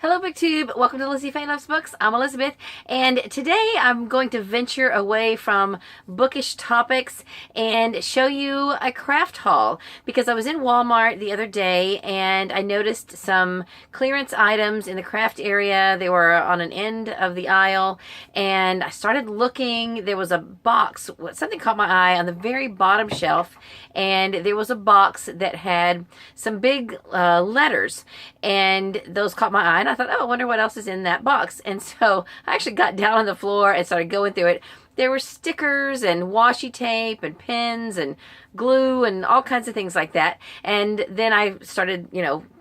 Hello BookTube, welcome to Lizzie Faye Loves Books. I'm Elizabeth, and today I'm going to venture away from bookish topics and show you a craft haul, because I was in Walmart the other day and I noticed some clearance items in the craft area. They were on an end of the aisle and I started looking. There was a box, something caught my eye on the very bottom shelf, and there was a box that had some big letters, and those caught my eye, and I thought, oh, I wonder what else is in that box. And so I actually got down on the floor and started going through it. There were stickers and washi tape and pins and glue and all kinds of things like that. And then I started,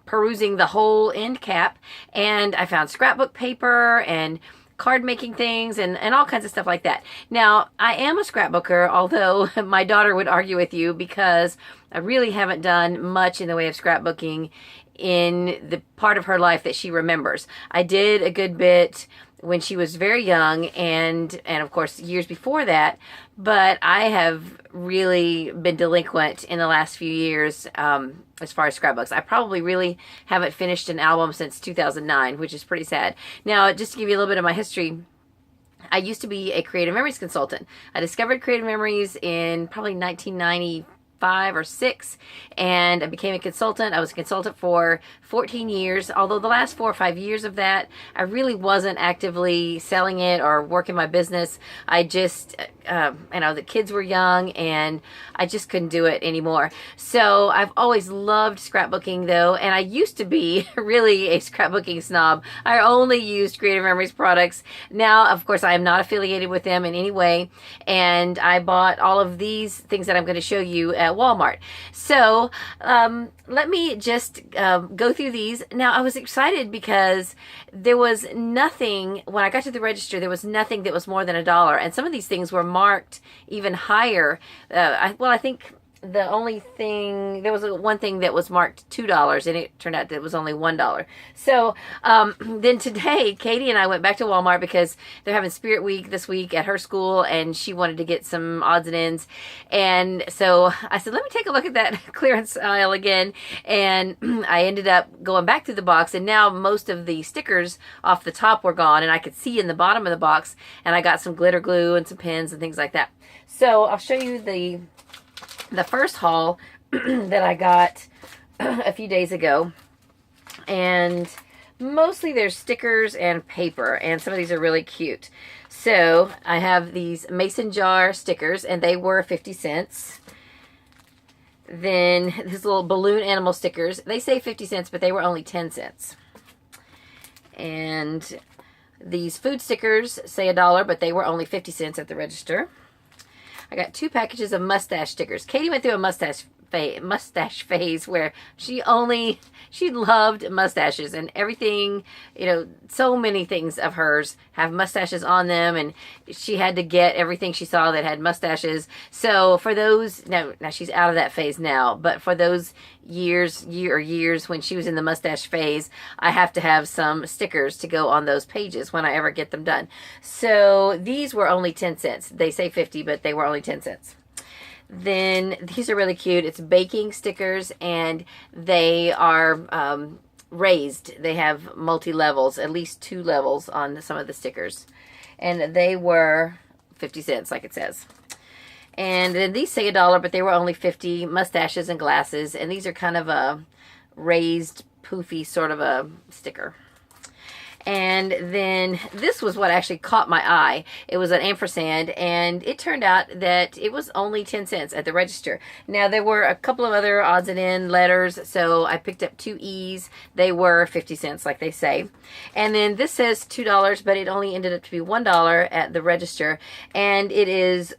perusing the whole end cap, and I found scrapbook paper and card making things and all kinds of stuff like that. Now, I am a scrapbooker, although my daughter would argue with you, because I really haven't done much in the way of scrapbooking in the part of her life that she remembers. I did a good bit when she was very young and of course years before that, but I have really been delinquent in the last few years as far as scrapbooks. I probably really haven't finished an album since 2009, which is pretty sad. Now, just to give you a little bit of my history, I used to be a creative memories consultant. I discovered creative memories in probably 1995 or 6, and I became a consultant. I was a consultant for 14 years, although the last 4 or 5 years of that, I really wasn't actively selling it or working my business. I just, the kids were young and I just couldn't do it anymore. So I've always loved scrapbooking though, and I used to be really a scrapbooking snob. I only used Creative Memories products. Now, of course, I am not affiliated with them in any way, and I bought all of these things that I'm going to show you at Walmart. So let me just go through these. Now, I was excited because there was nothing, when I got to the register, there was nothing that was more than $1, and some of these things were marked even higher. I think the only thing, there was one thing that was marked $2, and it turned out that it was only $1. So then today, Katie and I went back to Walmart because they're having Spirit Week this week at her school, and she wanted to get some odds and ends. And so I said, let me take a look at that clearance aisle again. And I ended up going back through the box, and now most of the stickers off the top were gone, and I could see in the bottom of the box, and I got some glitter glue and some pins and things like that. So I'll show you the first haul that I got a few days ago, and mostly there's stickers and paper, and some of these are really cute. So I have these mason jar stickers, and they were 50 cents. Then these little balloon animal stickers, they say 50 cents, but they were only 10 cents. And these food stickers say $1, but they were only 50 cents at the register. I got 2 packages of mustache stickers. Katie went through a mustache phase where she loved mustaches, and everything, so many things of hers have mustaches on them, and she had to get everything she saw that had mustaches. So for those, now she's out of that phase now, but for those years when she was in the mustache phase, I have to have some stickers to go on those pages when I ever get them done. So these were only 10 cents. They say 50, but they were only 10 cents. Then these are really cute. It's baking stickers, and they are raised. They have multi-levels, at least 2 levels on some of the stickers. And they were 50 cents, like it says. And then these say $1, but they were only 50, mustaches and glasses. And these are kind of a raised, poofy sort of a sticker. And then this was what actually caught my eye. It was an ampersand, and it turned out that it was only 10 cents at the register. Now, there were a couple of other odds and end letters, so I picked up 2 E's. They were 50 cents, like they say. And then this says $2, but it only ended up to be $1 at the register, and it is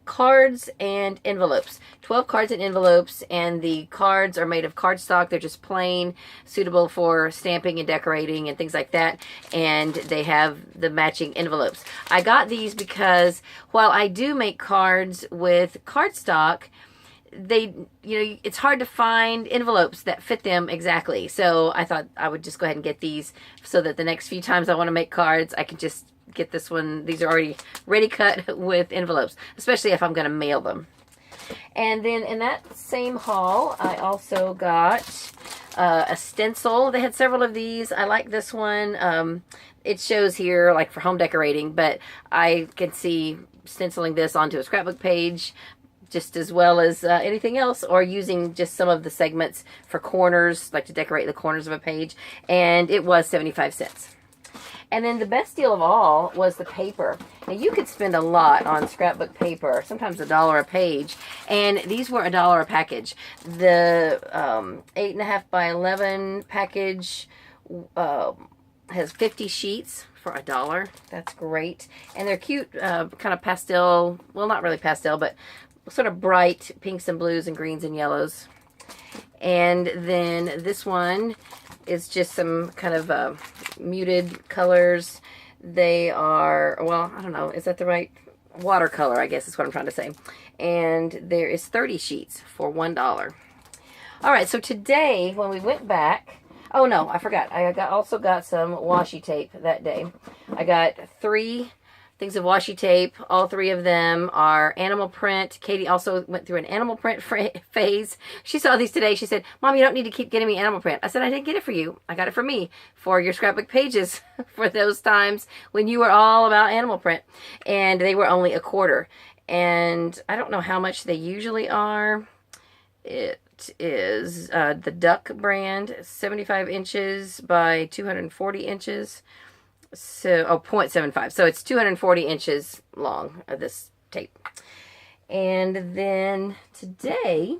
cards and envelopes. 12 cards and envelopes, and the cards are made of cardstock. They're just plain, suitable for stamping and decorating and things like that, and they have the matching envelopes. I got these because while I do make cards with cardstock, it's hard to find envelopes that fit them exactly. So I thought I would just go ahead and get these so that the next few times I want to make cards, I can just get this one. These are already ready cut with envelopes, especially if I'm going to mail them. And then in that same haul, I also got a stencil. They had several of these. I like this one. It shows here like for home decorating, but I can see stenciling this onto a scrapbook page just as well as anything else, or using just some of the segments for corners, like to decorate the corners of a page. And it was 75 cents. And then the best deal of all was the paper. Now you could spend a lot on scrapbook paper, sometimes $1 a page, and these were $1 a package. The 8.5 by 11 package has 50 sheets for $1. That's great. And they're cute, kind of pastel, well, not really pastel, but sort of bright pinks and blues and greens and yellows. And then this one is just some kind of muted colors. They are, well, I don't know, is that the right watercolor, I guess is what I'm trying to say. And there is 30 sheets for $1. All right, so today when we went back, oh no, I forgot. I also got some washi tape that day. I got 3 things of washi tape. All 3 of them are animal print. Katie also went through an animal print phase. She saw these today. She said, Mom, you don't need to keep getting me animal print. I said, I didn't get it for you. I got it for me, for your scrapbook pages, for those times when you were all about animal print. And they were only $0.25. And I don't know how much they usually are. It is the Duck brand, 75 inches by 240 inches. So, 0.75. So it's 240 inches long of this tape. And then today,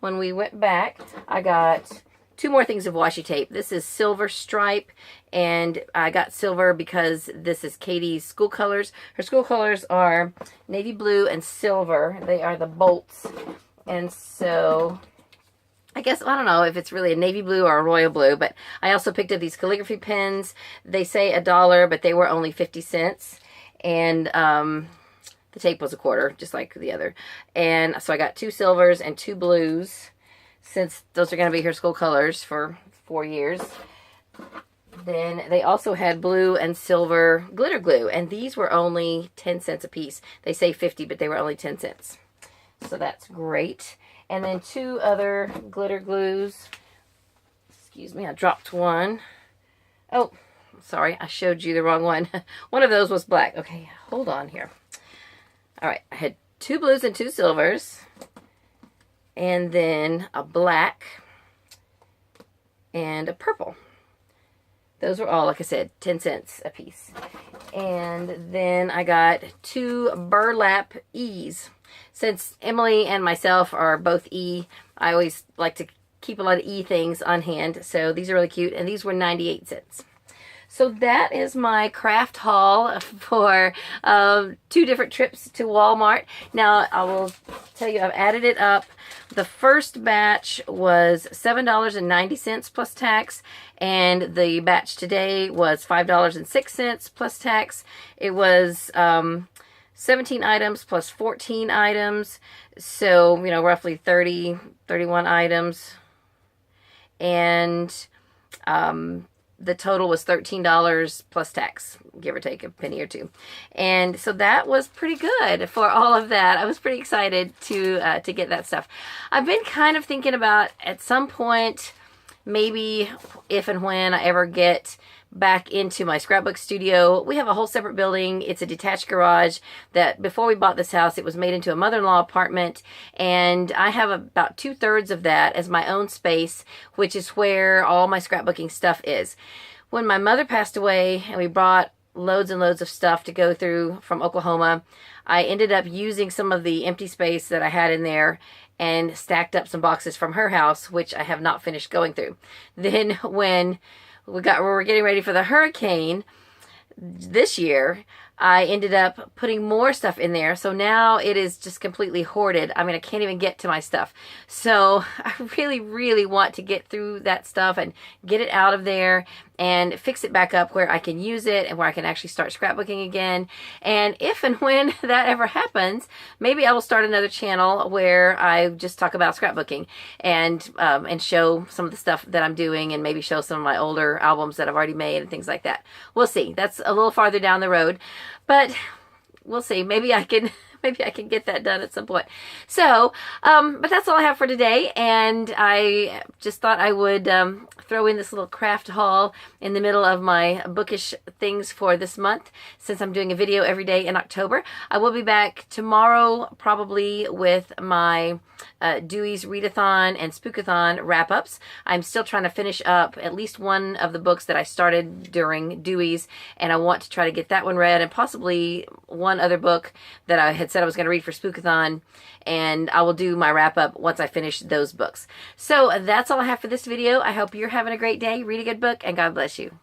when we went back, I got 2 more things of washi tape. This is silver stripe, and I got silver because this is Katie's school colors. Her school colors are navy blue and silver. They are the bolts. And so I guess, I don't know if it's really a navy blue or a royal blue, but I also picked up these calligraphy pens. They say $1, but they were only 50 cents. And the tape was $0.25, just like the other. And so I got 2 silvers and 2 blues, since those are going to be her school colors for 4 years. Then they also had blue and silver glitter glue, and these were only 10 cents a piece. They say 50, but they were only 10 cents. So that's great. And then 2 other glitter glues. Excuse me, I dropped one. Oh, sorry, I showed you the wrong one. One of those was black. Okay, hold on here. All right, I had 2 blues and 2 silvers. And then a black and a purple. Those were all, like I said, 10 cents a piece. And then I got 2 burlap E's. Since Emily and myself are both E, I always like to keep a lot of E things on hand. So these are really cute, and these were 98 cents. So that is my craft haul for 2 different trips to Walmart. Now, I will tell you, I've added it up. The first batch was $7.90 plus tax, and the batch today was $5.06 plus tax. It was 17 items plus 14 items, so, you know, roughly 31 items. And the total was $13 plus tax, give or take a penny or 2. And so that was pretty good for all of that. I was pretty excited to get that stuff. I've been kind of thinking about, at some point, maybe if and when I ever get back into my scrapbook studio. We have a whole separate building. It's a detached garage that before we bought this house, it was made into a mother-in-law apartment, and I have about 2/3 of that as my own space, which is where all my scrapbooking stuff is. When my mother passed away and we brought loads and loads of stuff to go through from Oklahoma, I ended up using some of the empty space that I had in there and stacked up some boxes from her house, which I have not finished going through. Then when we were getting ready for the hurricane this year, I ended up putting more stuff in there. So now it is just completely hoarded. I mean, I can't even get to my stuff. So I really, really want to get through that stuff and get it out of there and fix it back up where I can use it and where I can actually start scrapbooking again. And if and when that ever happens, maybe I will start another channel where I just talk about scrapbooking and show some of the stuff that I'm doing, and maybe show some of my older albums that I've already made and things like that. We'll see. That's a little farther down the road, but we'll see. Maybe I can maybe I can get that done at some point. So, but that's all I have for today, and I just thought I would throw in this little craft haul in the middle of my bookish things for this month, since I'm doing a video every day in October. I will be back tomorrow, probably with my Dewey's Readathon and Spookathon wrap-ups. I'm still trying to finish up at least one of the books that I started during Dewey's, and I want to try to get that one read, and possibly one other book that I had said I was going to read for Spookathon, and I will do my wrap-up once I finish those books. So that's all I have for this video. I hope you're having a great day. Read a good book, and God bless you.